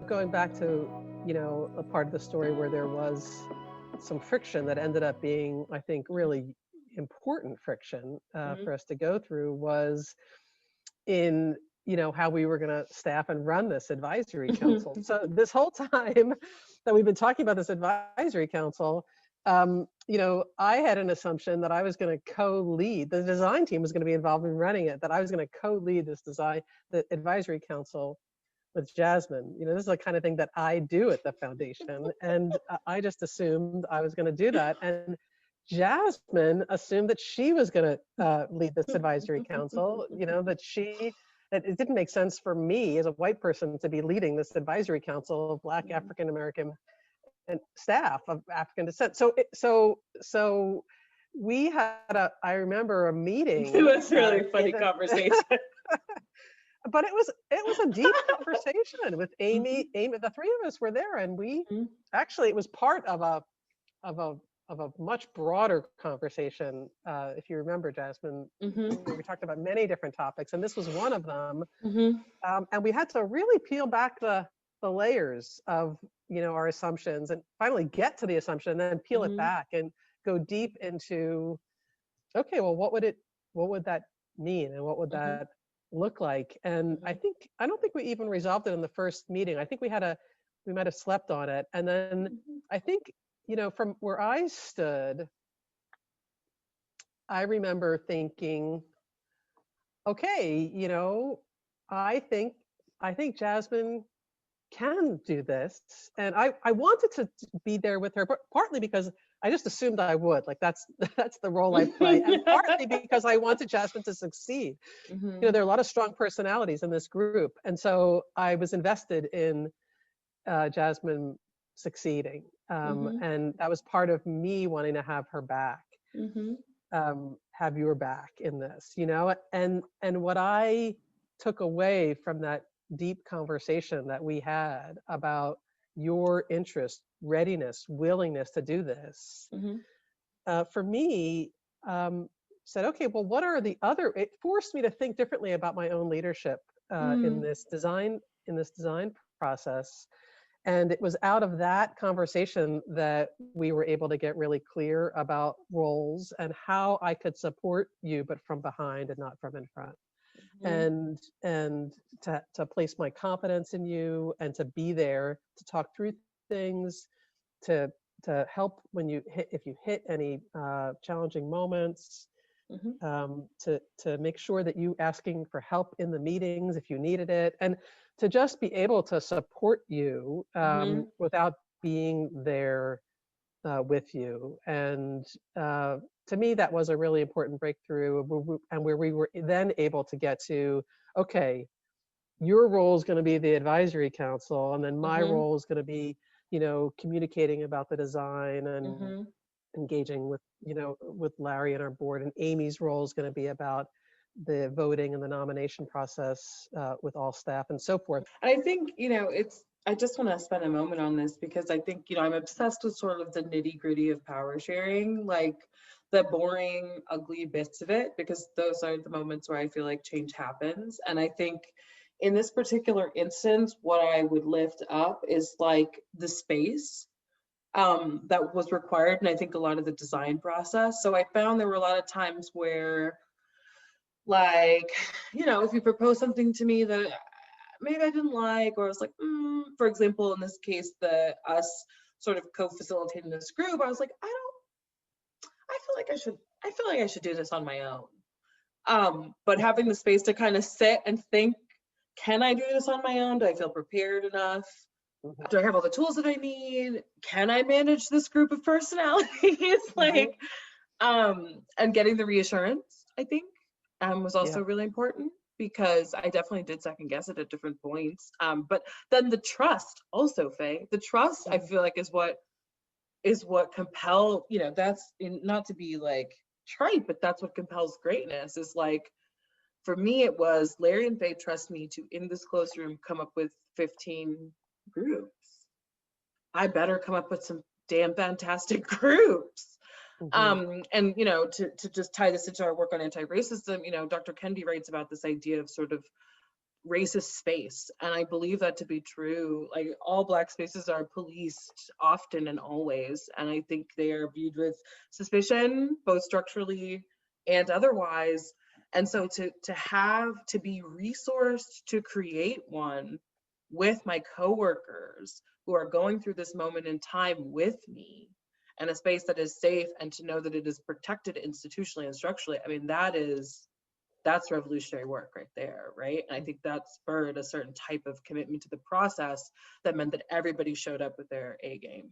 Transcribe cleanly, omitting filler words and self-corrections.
going back to, a part of the story where there was some friction that ended up being, I think, really important friction Mhm. for us to go through was in, how we were going to staff and run this advisory council. So this whole time that we've been talking about this advisory council, I had an assumption that I was going to co-lead. The design team was going to be involved in running it. That I was going to co-lead the advisory council with Jasmine. This is the kind of thing that I do at the foundation. And I just assumed I was going to do that. And Jasmine assumed that she was going to lead this advisory council, that it didn't make sense for me as a white person to be leading this advisory council of Black African American and staff of African descent. So we had I remember a It meeting. was really funny conversation. But it was a deep conversation with Amy. Mhm. Amy, the three of us were there, and we Mhm. actually, it was part of a much broader conversation. If you remember, Jasmine, Mhm. we talked about many different topics, and this was one of them. Mhm. And we had to really peel back the layers of our assumptions, and finally get to the assumption, and then peel it Mhm. back and go deep into, okay, well, what would that mean, and what would Mhm. that look like? And Mhm. I don't think we even resolved it in the first meeting. I think we might have slept on it. And then Mhm. I think, from where I stood, I remember thinking, okay, I think I think Jasmine can do this. And I wanted to be there with her, but partly because I just assumed I would. Like that's that's the role I play. And partly because I wanted Jasmine to succeed. Mhm. There are a lot of strong personalities in this group. And so I was invested in Jasmine succeeding. Mhm. And that was part of me wanting to have her back, Mhm. have your back in this, and what I took away from that deep conversation that we had about your interest, readiness, willingness to do this, Mhm. for me, said, okay, well, what are the other? It forced me to think differently about my own leadership in Mhm. this design process. And it was out of that conversation that we were able to get really clear about roles and how I could support you, but from behind and not from in front. Mhm. And to place my confidence in you and to be there to talk through things, to to help when if you hit any challenging moments, Mhm. to make sure that you asking for help in the meetings if you needed it, and to just be able to support you Mhm. without being there with you. And uh, to me, that was a really important breakthrough, and where we were then able to get to, okay, your role is going to be the advisory council, and then my Mhm. role is going to be, communicating about the design and Mhm. engaging with Larry and our board, and Amy's role is going to be about the voting and the nomination process with all staff and so forth. I think, I just want to spend a moment on this because I think, I'm obsessed with sort of the nitty gritty of power sharing, like the boring, ugly bits of it, because those are the moments where I feel like change happens. And I think in this particular instance, what I would lift up is like the space that was required. And I think a lot of the design process. So I found there were a lot of times where, like, if you propose something to me that maybe I didn't like, or I was like, for example, in this case, us sort of co-facilitating this group, I was like, I feel like I should do this on my own. But having the space to kind of sit and think, can I do this on my own? Do I feel prepared enough? Mhm. Do I have all the tools that I need? Can I manage this group of personalities? Mhm. And getting the reassurance, I think, was Yeah. also really important because I definitely did second guess it at different points. But then the trust also, Faye, the trust I Mhm. feel like is what compel, not to be like trite, but that's what compels greatness is like, for me, it was Larry and Faye trust me to, in this closed room, come up with 15 groups. I better come up with some damn fantastic groups. Mhm. And to just tie this into our work on anti-racism, Dr. Kendi writes about this idea of sort of racist space. And I believe that to be true. Like, all Black spaces are policed often and always. And I think they are viewed with suspicion, both structurally and otherwise. And so to be resourced to create one with my coworkers who are going through this moment in time with me, and a space that is safe, and to know that it is protected institutionally and structurally, I mean, that's revolutionary work right there, right? And I think that spurred a certain type of commitment to the process that meant that everybody showed up with their A game.